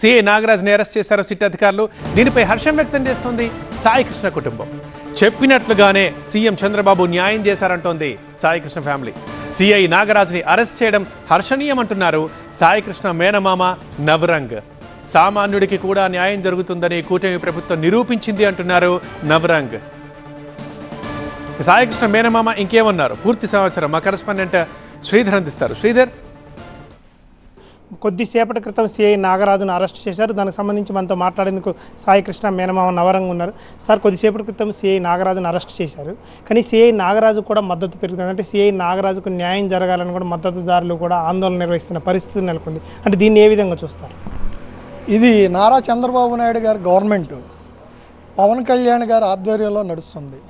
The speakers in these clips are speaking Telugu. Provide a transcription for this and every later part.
సిఐ నాగరాజ్ని అరెస్ట్ చేశారు సిట్ అధికారులు. దీనిపై హర్షం వ్యక్తం చేస్తోంది సాయికృష్ణ కుటుంబం. చెప్పినట్లుగానే సీఎం చంద్రబాబు న్యాయం చేశారంటోంది సాయికృష్ణ ఫ్యామిలీ. సిఐ నాగరాజ్ని అరెస్ట్ చేయడం హర్షణీయమంటున్నారు సాయికృష్ణ మేనమామ నవరంగ్. సామాన్యుడికి కూడా న్యాయం జరుగుతుందని కూటమి ప్రభుత్వం నిరూపించింది అంటున్నారు నవరంగ్. సాయికృష్ణ మేనమామ ఇంకేమన్నారు పూర్తి సమాచారం మా కరెస్పాండెంట్ శ్రీధర్ అందిస్తారు. శ్రీధర్, కొద్దిసేపటి క్రితం సిఐ నాగరాజును అరెస్ట్ చేశారు. దానికి సంబంధించి మనతో మాట్లాడేందుకు సాయికృష్ణ మేనమామ నవరంగ్ ఉన్నారు. సార్, కొద్దిసేపటి క్రితం సిఐ నాగరాజును అరెస్ట్ చేశారు, కానీ సిఐ నాగరాజు కూడా మద్దతు పెరుగుతుంది. అంటే సిఐ నాగరాజుకు న్యాయం జరగాలని కూడా మద్దతుదారులు కూడా ఆందోళన నిర్వహిస్తున్న పరిస్థితి నెలకొంది. అంటే దీన్ని ఏ విధంగా చూస్తారు? ఇది నారా చంద్రబాబు నాయుడు గారి గవర్నమెంట్, పవన్ కళ్యాణ్ గారి ఆధ్వర్యంలో నడుస్తుంది.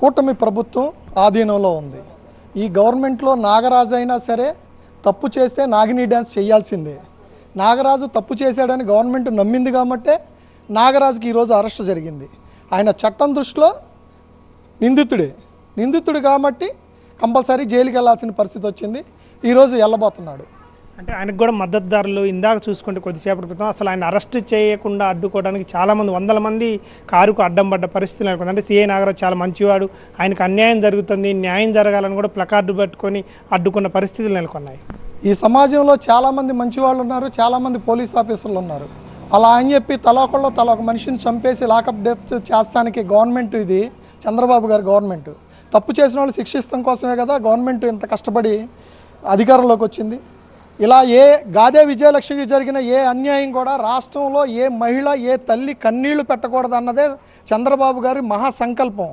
కూటమి ప్రభుత్వం ఆధీనంలో ఉంది. ఈ గవర్నమెంట్లో నాగరాజు అయినా సరే తప్పు చేస్తే నాగిని డ్యాన్స్ చేయాల్సిందే. నాగరాజు తప్పు చేశాడని గవర్నమెంట్ నమ్మింది కాబట్టే నాగరాజుకి ఈరోజు అరెస్ట్ జరిగింది. ఆయన చట్టం దృష్టిలో నిందితుడు కాబట్టి కంపల్సరీ జైలుకి వెళ్ళాల్సిన పరిస్థితి వచ్చింది. ఈరోజు వెళ్ళబోతున్నాడు. అంటే ఆయనకు కూడా మద్దతుదారులు ఇందాక చూసుకుంటే కొద్దిసేపటి క్రితం అసలు ఆయన అరెస్ట్ చేయకుండా అడ్డుకోవడానికి చాలామంది వందల మంది కారుకు అడ్డం పడ్డ పరిస్థితి నెలకొంది. అంటే సిఐ నాగరాజు చాలా మంచివాడు, ఆయనకు అన్యాయం జరుగుతుంది, న్యాయం జరగాలని కూడా ప్లకార్డు పట్టుకొని అడ్డుకున్న పరిస్థితులు నెలకొన్నాయి. ఈ సమాజంలో చాలామంది మంచి వాళ్ళు ఉన్నారు, చాలామంది పోలీస్ ఆఫీసర్లు ఉన్నారు. అలా అని చెప్పి తల ఒక మనిషిని చంపేసి లాకప్ డెత్ చేస్తానికి గవర్నమెంట్, ఇది చంద్రబాబు గారి గవర్నమెంట్. తప్పు చేసిన వాళ్ళు శిక్షించడం కోసమే కదా గవర్నమెంట్ ఇంత కష్టపడి అధికారంలోకి వచ్చింది. ఇలా గాదే విజయలక్ష్మికి జరిగిన ఏ అన్యాయం కూడా రాష్ట్రంలో ఏ మహిళ ఏ తల్లి కన్నీళ్లు పెట్టకూడదు అన్నదే చంద్రబాబు గారి మహాసంకల్పం.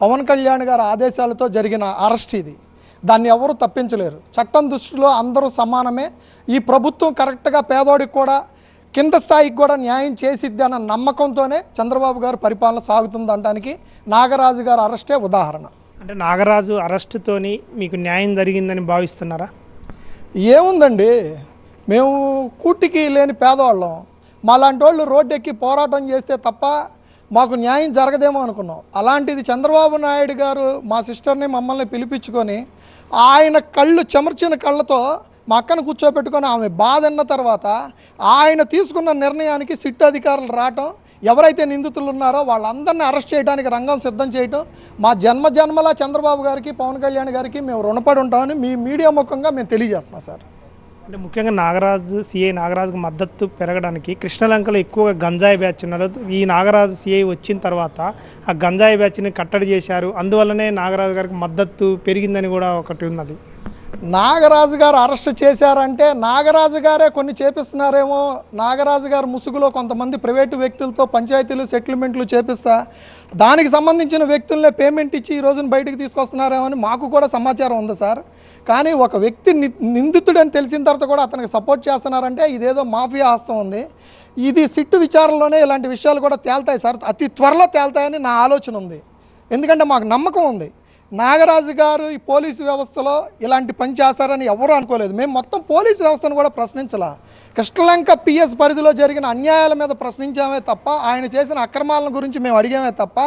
పవన్ కళ్యాణ్ గారి ఆదేశాలతో జరిగిన అరెస్ట్ ఇది. దాన్ని ఎవరు తప్పించలేరు. చట్టం దృష్టిలో అందరూ సమానమే. ఈ ప్రభుత్వం కరెక్ట్గా పేదోడికి కూడా కింద స్థాయికి కూడా న్యాయం చేసిద్ది అన్న నమ్మకంతోనే చంద్రబాబు గారి పరిపాలన సాగుతుంది అనడానికి నాగరాజు గారి అరెస్టే ఉదాహరణ. అంటే నాగరాజు అరెస్టుతోని మీకు న్యాయం జరిగిందని భావిస్తున్నారా? ఏముందండి, మేము కూటికి లేని పేదవాళ్ళం. మాలాంటి వాళ్ళు రోడ్డు ఎక్కి పోరాటం చేస్తే తప్ప మాకు న్యాయం జరగదేమో అనుకున్నాం. అలాంటిది చంద్రబాబు నాయుడు గారు మా సిస్టర్ని మమ్మల్ని పిలిపించుకొని ఆయన కళ్ళు చెమర్చిన కళ్ళతో మా అక్కను కూర్చోబెట్టుకొని ఆమె బాధ అన్న తర్వాత ఆయన తీసుకున్న నిర్ణయానికి సిట్ అధికారులు రావటం, ఎవరైతే నిందితులు ఉన్నారో వాళ్ళందరినీ అరెస్ట్ చేయడానికి రంగం సిద్ధం చేయటం, మా జన్మలా చంద్రబాబు గారికి పవన్ కళ్యాణ్ గారికి మేము రుణపడి ఉంటామని మీ మీడియా ముఖంగా మేము తెలియజేస్తున్నాం సార్. అంటే ముఖ్యంగా సిఐ నాగరాజుకు మద్దతు పెరగడానికి కృష్ణలంకలో ఎక్కువగా గంజాయి బ్యాచ్ ఉన్నారు. ఈ నాగరాజు సిఐ వచ్చిన తర్వాత ఆ గంజాయి బ్యాచ్ని కట్టడి చేశారు, అందువల్లనే నాగరాజు గారికి మద్దతు పెరిగిందని కూడా ఒకటి ఉన్నది. నాగరాజు గారు అరెస్ట్ చేశారంటే నాగరాజు గారే కొన్ని చేపిస్తున్నారేమో. నాగరాజు గారు ముసుగులో కొంతమంది ప్రైవేటు వ్యక్తులతో పంచాయతీలు సెటిల్మెంట్లు చేపిస్తా దానికి సంబంధించిన వ్యక్తులనే పేమెంట్ ఇచ్చి ఈ రోజున బయటకు తీసుకొస్తున్నారేమో అని మాకు కూడా సమాచారం ఉంది సార్. కానీ ఒక వ్యక్తి నిందితుడని తెలిసిన తర్వాత కూడా అతనికి సపోర్ట్ చేస్తున్నారంటే ఇదేదో మాఫియా హస్తం ఉంది. ఇది సిట్టు విచారణలోనే ఇలాంటి విషయాలు కూడా తేల్తాయి సార్, అతి త్వరలో తేల్తాయని నా ఆలోచన ఉంది. ఎందుకంటే మాకు నమ్మకం ఉంది నాగరాజు గారు ఈ పోలీసు వ్యవస్థలో ఇలాంటి పని చేస్తారని ఎవరూ అనుకోలేదు. మేము మొత్తం పోలీసు వ్యవస్థను కూడా ప్రశ్నించాల. కృష్ణలంక పిఎస్ పరిధిలో జరిగిన అన్యాయాల మీద ప్రశ్నించామే తప్ప, ఆయన చేసిన అక్రమాల గురించి మేము అడిగామే తప్ప,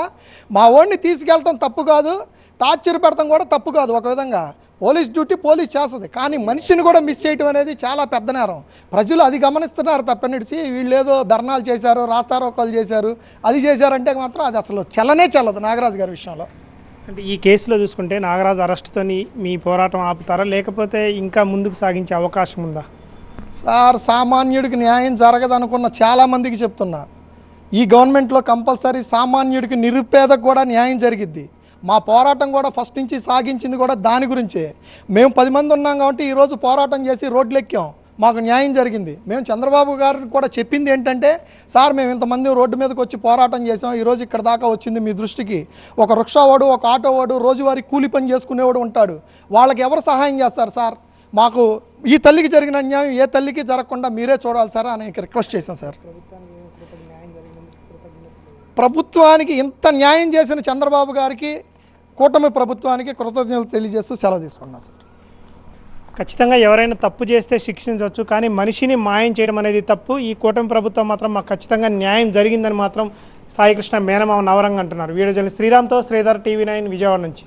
మా ఓడిని తీసుకెళ్ళటం తప్పు కాదు, టార్చర్ పెడతాం కూడా తప్పు కాదు. ఒక విధంగా పోలీస్ డ్యూటీ పోలీస్ చేస్తుంది, కానీ మనిషిని కూడా మిస్ చేయటం అనేది చాలా పెద్ద నేరం. ప్రజలు అది గమనిస్తున్నారు తప్పనిడిచి వీళ్ళు ఏదో ధర్నాలు చేశారు, రాస్తారోకాలు చేశారు, అది చేశారంటే మాత్రం అది అసలు చెల్లదు నాగరాజు గారి విషయంలో. అంటే ఈ కేసులో చూసుకుంటే నాగరాజు అరెస్టుతోని మీ పోరాటం ఆపుతారా, లేకపోతే ఇంకా ముందుకు సాగించే అవకాశం ఉందా? సార్, సామాన్యుడికి న్యాయం జరగదనుకున్న చాలామందికి చెప్తున్నా, ఈ గవర్నమెంట్లో కంపల్సరీ సామాన్యుడికి నిరుపేదకు కూడా న్యాయం జరిగిద్ది. మా పోరాటం కూడా ఫస్ట్ నుంచి సాగించింది కూడా దాని గురించే. మేము 10 మంది ఉన్నాం కాబట్టి ఈరోజు పోరాటం చేసి రోడ్లు ఎక్కాం, మాకు న్యాయం జరిగింది. మేము చంద్రబాబు గారిని కూడా చెప్పింది ఏంటంటే, సార్ మేము ఇంతమంది రోడ్డు మీదకి వచ్చి పోరాటం చేసాం, ఈరోజు ఇక్కడ దాకా వచ్చింది మీ దృష్టికి. ఒక రిక్షావాడు, ఒక ఆటోవాడు, రోజువారీ కూలి పని చేసుకునేవాడు ఉంటాడు, వాళ్ళకి ఎవరు సహాయం చేస్తారు సార్? మాకు ఈ తల్లికి జరిగిన అన్యాయం ఏ తల్లికి జరగకుండా మీరే చూడాలి సార్ అని రిక్వెస్ట్ చేశాం సార్. ప్రభుత్వానికి ఇంత న్యాయం చేసిన చంద్రబాబు గారికి, కూటమి ప్రభుత్వానికి కృతజ్ఞతలు తెలియజేస్తూ సెలవు తీసుకున్నాం సార్. ఖచ్చితంగా ఎవరైనా తప్పు చేస్తే శిక్షించవచ్చు, కానీ మనిషిని మాయం చేయడం అనేది తప్పు. ఈ కూటమి ప్రభుత్వం మాత్రం మాకు ఖచ్చితంగా న్యాయం జరిగిందని మాత్రం సాయికృష్ణ మేనమామ నవరంగ్ అంటున్నారు. వీడియో జర్నలిస్ట్ శ్రీరామ్తో శ్రీధర్, టీవీ9 విజయవాడ నుంచి.